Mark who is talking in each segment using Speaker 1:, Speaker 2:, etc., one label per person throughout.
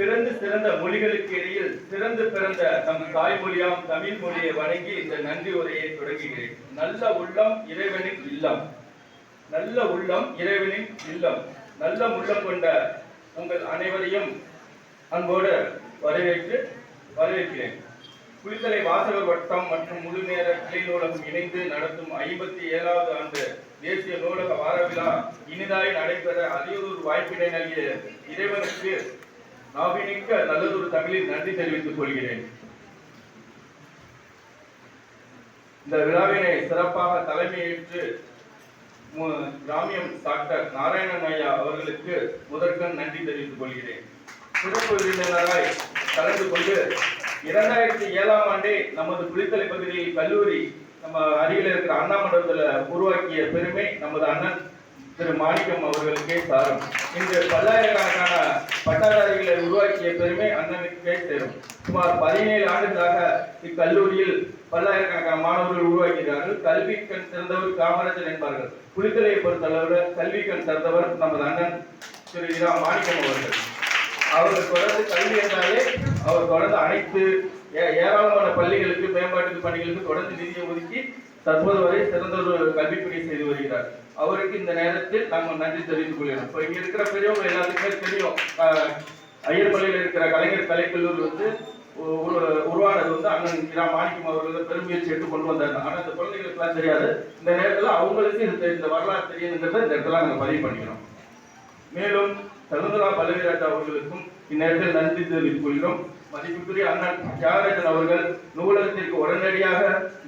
Speaker 1: பிறந்து சிறந்த மொழிகளுக்கு இடையில் சிறந்து பிறந்த நம் தாய்மொழியாம் தமிழ் மொழியை வணங்கி இந்த நன்றி உரையை தொடங்குகிறேன். நல்ல உள்ளம் இறைவனின் இல்லம், நல்ல உள்ளம் இறைவனின் இல்லம். நல்ல உள்ளம் கொண்ட உங்கள் அனைவரையும் அன்போடு வரவேற்கிறேன். குளித்தலை வாசகர் வட்டம் மற்றும் முழு நேர கிளை நூலகம் இணைந்து நடத்தும் 57வது ஆண்டு தேசிய நூலக வார விழா இனிதாய் நடைபெற அரியதொரு வாய்ப்பினை நல்கிய இறைவனுக்கு நாவினிக்க நல்லதொரு தமிழில் நன்றி தெரிவித்துக் கொள்கிறேன். இந்த விழாவினை சிறப்பாக தலைமையேற்று கிராமியம் டாக்டர் நாராயணன் ஐயா அவர்களுக்கு முதற்கண் நன்றி தெரிவித்துக் கொள்கிறேன். சிறப்பு விருந்தினராய் கலந்து கொண்டு 2007ஆம் ஆண்டே நமது குளித்தலை பகுதியில் கல்லூரி நம்ம அருகில் இருக்கிற அண்ணா மண்டபத்தில் உருவாக்கிய பெருமை நமது அண்ணன் திரு மாணிக்கம் அவர்களுக்கே சாரும். இன்று பல்லாயிரக்கணக்கான பட்டதாரிகளை உருவாக்கிய பெருமை அண்ணனுக்கே சேரும். சுமார் 17 ஆண்டுகளாக இக்கல்லூரியில் பல்லாயிரக்கணக்கான மாணவர்கள் உருவாக்கிறார்கள். கல்வி கண் சிறந்தவர் காமராஜர் என்பார்கள். குளித்தலையை பொறுத்தளவில் கல்வி கண் சிறந்தவர் நமது அண்ணன் திரு இரா மாணிக்கம் அவர்கள். அவர் தொடர்ந்து கல்வி என்றாலே அவர் தொடர்ந்து அனைத்து ஏராளமான பள்ளிகளுக்கு மேம்பாட்டு பணிகளுக்கு தொடர்ந்து நிதியை ஒதுக்கி தற்போது வரை சிறந்த ஒரு கல்விப்பணி செய்து வருகிறார். அவருக்கு இந்த நேரத்தில் நாங்கள் நன்றி தெரிவித்துக் கொள்கிறோம். இப்போ இங்க இருக்கிற பெரியவங்க எல்லாத்துக்குமே தெரியும், ஐயர்மலையில் இருக்கிற கலைஞர் கலைக்கல்லூரி உருவானது அண்ணன் இரா மாணிக்கம் அவர்கள் பெருமுயற்சி எடுத்து கொண்டு வந்தாங்க. ஆனால் இந்த குழந்தைகளுக்கு எல்லாம் தெரியாது. இந்த நேரத்தில் அவங்களுக்கு இந்த வரலாறு தெரியுங்கிறத இந்த இடத்துல நாங்கள் பதிவு பண்ணிக்கிறோம். மேலும் சகுந்தலா பல்லவிராஜா அவர்களுக்கும் இந்நேரத்தில் நன்றி தெரிவித்துக் கொள்கிறோம். மதிப்புக்குரிய அண்ணன் தியாகராஜன் அவர்கள் நூலகத்திற்கு உடனடியாக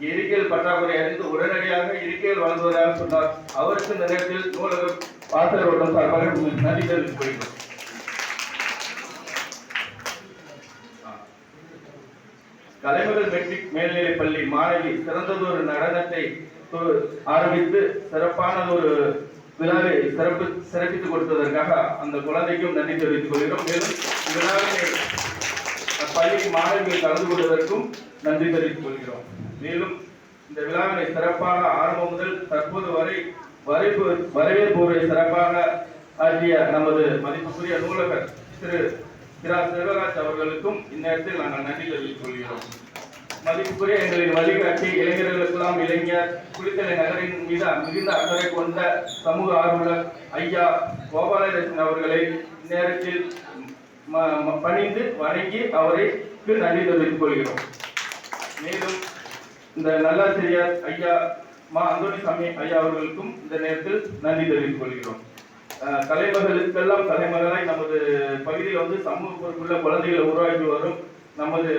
Speaker 1: இருக்கையில் பற்றாக்குறை அறிந்து உடனடியாக இருக்கையில் வழங்குவதாக சொன்னார். அவருக்கு இந்த நேரத்தில் நூலக வாசகர் வட்டம் சார்பாக நன்றி தெரிவித்துக் கொள்கிறோம். கலைமகள் மெட்ரிக் மேல்நிலைப் பள்ளி மாணவி சிறந்ததொரு நடனத்தை ஆரம்பித்து சிறப்பானதொரு விழாவை சிறப்பித்துக் கொடுத்ததற்காக அந்த குழந்தைக்கும் நன்றி தெரிவித்துக் கொள்கிறோம். மேலும் விழாவினை பள்ளி மாணவிகள் கலந்து கொள்வதற்கும் நன்றி தெரிவித்துக் கொள்கிறோம். மேலும் இந்த விழாவினை சிறப்பாக ஆரம்பம் முதல் தற்போது வரை வரவேற்புரை சிறப்பாக ஆற்றிய நமது மதிப்புக்குரிய நூலகர் திரு இரா செல்வராஜ் அவர்களுக்கும் இந்நேரத்தில் நாங்கள் நன்றி தெரிவித்துக் கொள்கிறோம். மதிப்புக்குரிய எங்களின் வழிகாட்டி இளைஞர்களுக்கெல்லாம் இளைஞர் குளித்தலை நகரின் மீது மிகுந்த அக்கறை கொண்ட சமூக ஆர்வலர் ஐயா கோபாலகிருஷ்ணன் அவர்களை இந்நேரத்தில் பணிந்து வணங்கி அவருக்கு நன்றி தெரிவித்துக் கொள்கிறோம். மேலும் இந்த நல்லாசிரியர் ஐயா அந்தோணிசாமி ஐயா அவர்களுக்கும் இந்த நேரத்தில் நன்றி தெரிவித்துக் கொள்கிறோம். கலைமகளுக்கெல்லாம் தலைமகளாய் நமது பகுதியில் சமூக பொறுப்புள்ள குழந்தைகளை உருவாக்கி வரும் நமது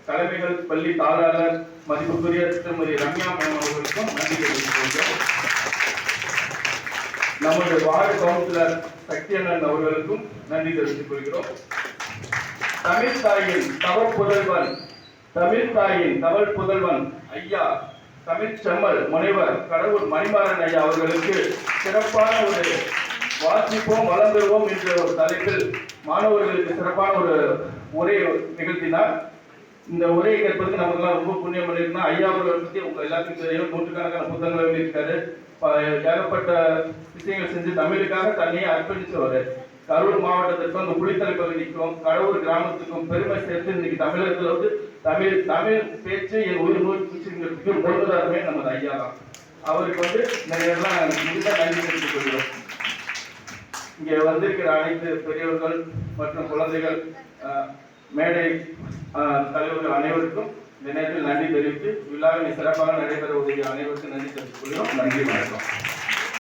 Speaker 1: தலைமைகள் பள்ளி தாளாளர் மதிப்புக்குரிய திருமதி ரம்யா மேம் அவர்களுக்கும் நன்றி தெரிவித்துக் கொள்கிறோம். நமது வார்டு கவுன்சிலர் சக்தியண்ணன் அவர்களுக்கும் நன்றி தெரிவித்துக் கொள்கிறோம். தமிழ் தாயின் தவள் புதல்வன் ஐயா தமிழ் செம்மல் முனைவர் கடவுள் மணிமாறன் ஐயா அவர்களுக்கு சிறப்பான ஒரு வாசிப்போம் வளர்ந்துருவோம் என்ற ஒரு தலைப்பில் மாணவர்களுக்கு சிறப்பான ஒரு உரையை நிகழ்த்தினார். இந்த உரையை கேட்பதற்கு நமக்கு ரொம்ப புண்ணியம் பண்ணிருக்கா. ஐயா அவர்களை பற்றி உங்க எல்லாத்துக்கும் தெரியும். நூற்றுக்கணக்கான புத்தகங்கள் எழுதியிருக்காரு. ஏகப்பட்ட விஷயங்கள் செஞ்சு தமிழுக்காக தன்னையே அர்ப்பணிச்சவர். கரூர் மாவட்டத்திற்கும் அந்த குளித்தலை பகுதிக்கும் கடவுர் கிராமத்துக்கும் பெருமை சேர்த்து இன்னைக்கு தமிழகத்தில் தமிழ் பேச்சு என் உயிர் மூச்சுங்கிறதுக்கு முழுவதாருமே நமது ஐயா தான். அவருக்கு இந்த நேரம் மிகுந்த நன்றி தெரிவித்துக் கொள்கிறோம். இங்கே வந்திருக்கிற அனைத்து பெரியவர்கள் மற்றும் குழந்தைகள் மேடை தலைவர்கள் அனைவருக்கும் இந்த நேரத்தில் நன்றி தெரிவித்து விழாவினை சிறப்பாக நடைபெற உதவிய அனைவருக்கும் நன்றி தெரிவித்துக் கொள்கிறோம். நன்றி, வணக்கம்.